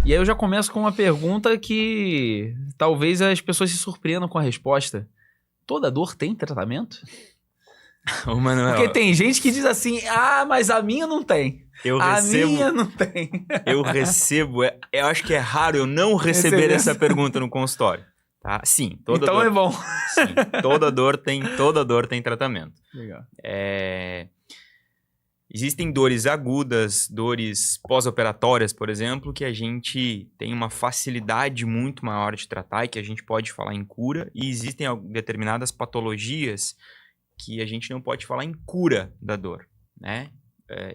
E aí eu já começo com uma pergunta que talvez as pessoas se surpreendam com a resposta. Toda dor tem tratamento? Ô, Manuel, Porque tem gente que diz assim, mas a minha não tem. Minha não tem. eu recebo, eu acho que é raro eu não receber essa pergunta no consultório, tá? Sim, Então dor, é bom. sim, toda dor tem tratamento. Legal. Existem dores agudas, dores pós-operatórias, por exemplo, que a gente tem uma facilidade muito maior de tratar e que a gente pode falar em cura. E existem determinadas patologias que a gente não pode falar em cura da dor, né?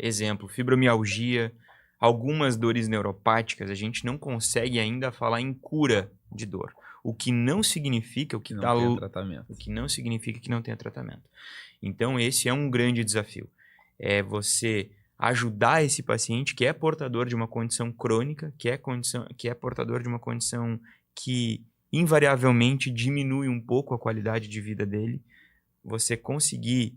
Exemplo, fibromialgia, algumas dores neuropáticas, a gente não consegue ainda falar em cura de dor. O que não significa que não tenha tratamento. O que não significa que não tenha tratamento. Então, esse é um grande desafio. É você ajudar esse paciente que é portador de uma condição crônica, que é portador de uma condição que invariavelmente diminui um pouco a qualidade de vida dele, você conseguir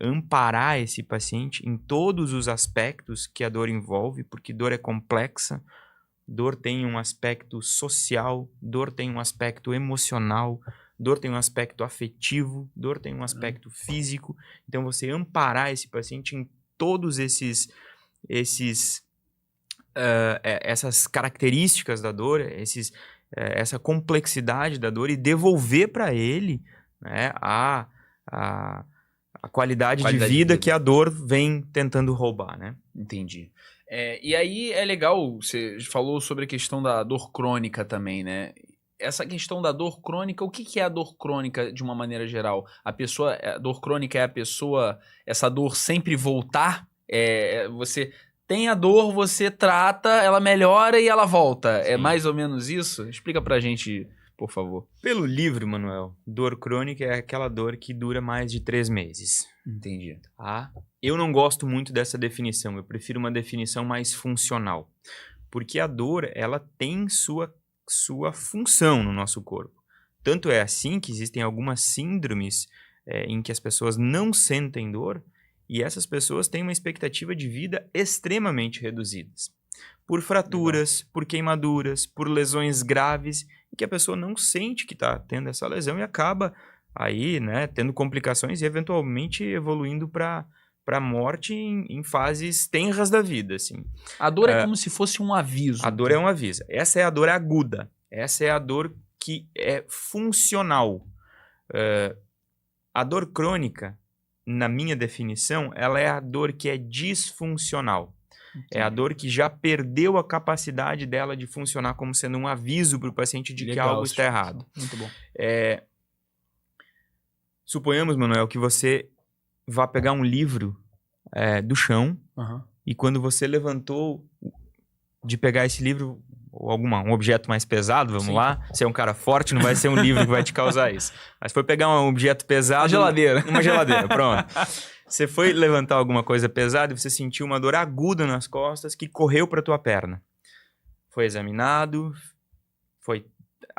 amparar esse paciente em todos os aspectos que a dor envolve, porque dor é complexa, dor tem um aspecto social, dor tem um aspecto emocional, dor tem um aspecto afetivo, dor tem um aspecto físico. Então, você amparar esse paciente em todos essas características da dor, essa complexidade da dor e devolver para ele, né, a qualidade de vida que a dor vem tentando roubar, né? Entendi. E aí é legal, você falou sobre a questão da dor crônica também, né? Essa questão da dor crônica, o que é a dor crônica de uma maneira geral? A dor crônica é a pessoa, essa dor sempre voltar? Você tem a dor, você trata, ela melhora e ela volta. Sim. É mais ou menos isso? Explica pra gente, por favor. Pelo livro, Manuel, dor crônica é aquela dor que dura mais de 3 meses. Entendi. Tá? Eu não gosto muito dessa definição, eu prefiro uma definição mais funcional. Porque a dor, ela tem sua função no nosso corpo. Tanto é assim que existem algumas síndromes em que as pessoas não sentem dor e essas pessoas têm uma expectativa de vida extremamente reduzidas. Por fraturas, legal, por queimaduras, por lesões graves, em que a pessoa não sente que está tendo essa lesão e acaba aí, né, tendo complicações e eventualmente evoluindo para a morte em fases tenras da vida, assim. A dor é como se fosse um aviso. A dor é um aviso. Essa é a dor aguda. Essa é a dor que é funcional. A dor crônica, na minha definição, ela é a dor que é disfuncional. Entendi. É a dor que já perdeu a capacidade dela de funcionar como sendo um aviso para o paciente de que algo está errado. Muito bom. Suponhamos, Manuel, que você vá pegar um livro do chão e quando você levantou de pegar esse livro ou um objeto mais pesado, vamos Sim. lá, você é um cara forte, não vai ser um livro que vai te causar isso. Mas foi pegar um objeto pesado... Uma geladeira, pronto. Você foi levantar alguma coisa pesada e você sentiu uma dor aguda nas costas que correu para tua perna. Foi examinado, foi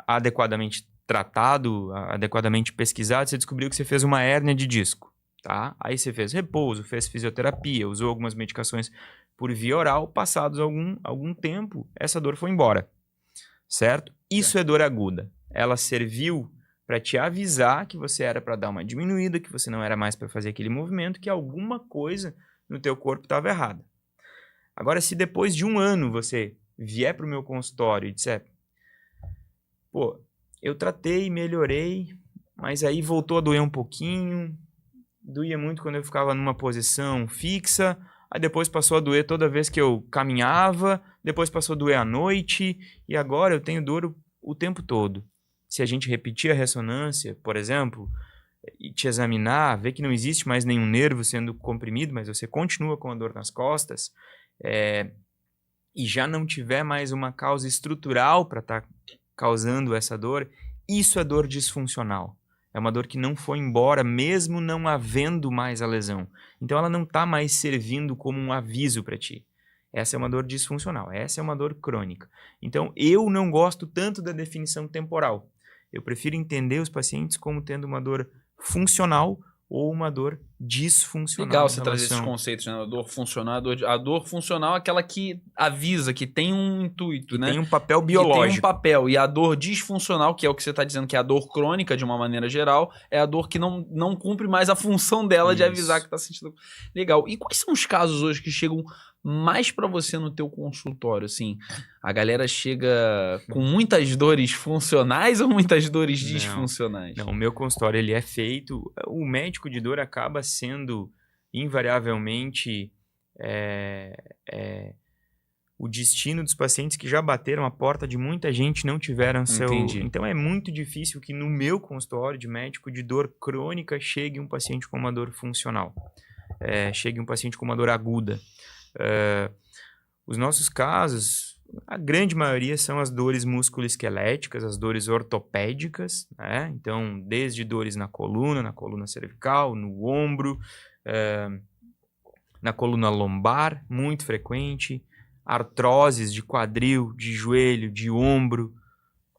adequadamente tratado, adequadamente pesquisado, você descobriu que você fez uma hérnia de disco, tá? Aí você fez repouso, fez fisioterapia, usou algumas medicações por via oral, passados algum tempo, essa dor foi embora, certo? Isso é dor aguda. Ela serviu para te avisar que você era para dar uma diminuída, que você não era mais para fazer aquele movimento, que alguma coisa no teu corpo estava errada. Agora, se depois de 1 ano você vier para o meu consultório e disser, pô, eu tratei, melhorei, mas aí voltou a doer um pouquinho, doía muito quando eu ficava numa posição fixa, aí depois passou a doer toda vez que eu caminhava, depois passou a doer à noite, e agora eu tenho dor o tempo todo. Se a gente repetir a ressonância, por exemplo, e te examinar, ver que não existe mais nenhum nervo sendo comprimido, mas você continua com a dor nas costas, e já não tiver mais uma causa estrutural para estar causando essa dor, isso é dor disfuncional. É uma dor que não foi embora, mesmo não havendo mais a lesão. Então ela não está mais servindo como um aviso para ti. Essa é uma dor disfuncional, essa é uma dor crônica. Então eu não gosto tanto da definição temporal. Eu prefiro entender os pacientes como tendo uma dor funcional ou uma dor disfuncional. Legal você trazer esses conceitos, né? A dor funcional, a dor funcional é aquela que avisa, que tem um intuito, né? Tem um papel biológico. Que tem um papel. E a dor disfuncional, que é o que você está dizendo, que é a dor crônica de uma maneira geral, é a dor que não cumpre mais a função dela de avisar que está sentindo. Legal. E quais são os casos hoje que chegam mais para você no teu consultório? Assim, a galera chega com muitas dores funcionais ou muitas dores disfuncionais? Não, o meu consultório ele é feito... O médico de dor acaba sendo invariavelmente o destino dos pacientes que já bateram a porta de muita gente e não tiveram seu... Entendi. Então é muito difícil que no meu consultório de médico de dor crônica chegue um paciente com uma dor funcional. Chegue um paciente com uma dor aguda. Os nossos casos, a grande maioria são as dores musculoesqueléticas, as dores ortopédicas, né? Então, desde dores na coluna cervical, no ombro, na coluna lombar, muito frequente, artroses de quadril, de joelho, de ombro.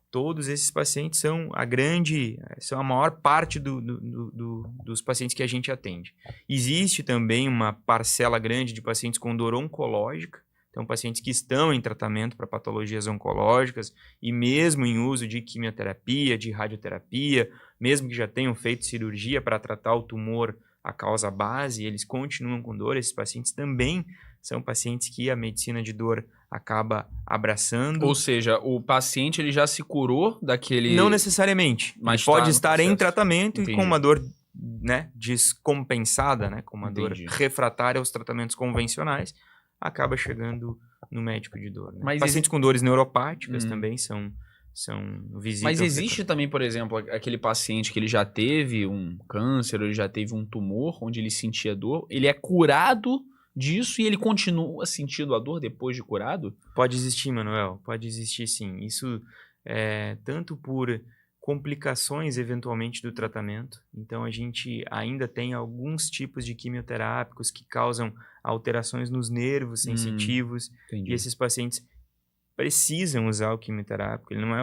Todos esses pacientes são a maior parte dos pacientes que a gente atende. Existe também uma parcela grande de pacientes com dor oncológica, então pacientes que estão em tratamento para patologias oncológicas e mesmo em uso de quimioterapia, de radioterapia, mesmo que já tenham feito cirurgia para tratar o tumor, a causa base, eles continuam com dor. Esses pacientes também são pacientes que a medicina de dor acaba abraçando. Ou seja, o paciente ele já se curou daquele... Não necessariamente. Mas pode estar em tratamento e com uma dor, né, descompensada, né, com uma dor refratária aos tratamentos convencionais, acaba chegando no médico de dor. Né? Mas pacientes com dores neuropáticas também são visitas. Mas existe também, por exemplo, aquele paciente que ele já teve um câncer, ou ele já teve um tumor, onde ele sentia dor, ele é curado disso e ele continua sentindo a dor depois de curado? Pode existir, Manuel. Pode existir, sim. Isso tanto por complicações, eventualmente, do tratamento. Então, a gente ainda tem alguns tipos de quimioterápicos que causam alterações nos nervos sensitivos. Entendi. E esses pacientes precisam usar o quimioterápico. Ele não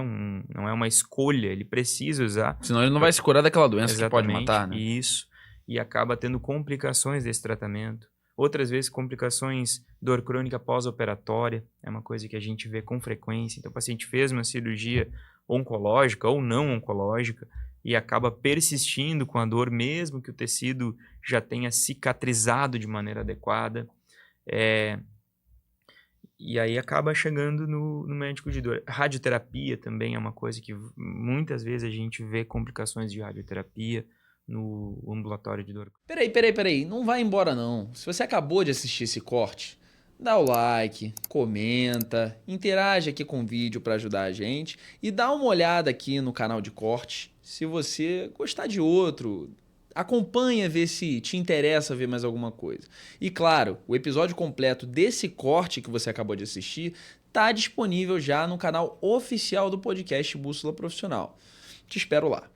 é uma escolha, ele precisa usar. Senão ele não vai se curar daquela doença. Exatamente, que pode matar, né? Isso. E acaba tendo complicações desse tratamento. Outras vezes, complicações, dor crônica pós-operatória, é uma coisa que a gente vê com frequência. Então, o paciente fez uma cirurgia oncológica ou não oncológica e acaba persistindo com a dor, mesmo que o tecido já tenha cicatrizado de maneira adequada. E aí acaba chegando no médico de dor. Radioterapia também é uma coisa que muitas vezes a gente vê complicações de radioterapia no ambulatório de dor. Peraí, não vai embora não. Se você acabou de assistir esse corte, dá o like, comenta, interage aqui com o vídeo para ajudar a gente e dá uma olhada aqui no canal de corte. Se você gostar de outro, acompanha, ver se te interessa ver mais alguma coisa. E claro, o episódio completo desse corte que você acabou de assistir está disponível já no canal oficial do podcast Bússola Profissional. Te espero lá.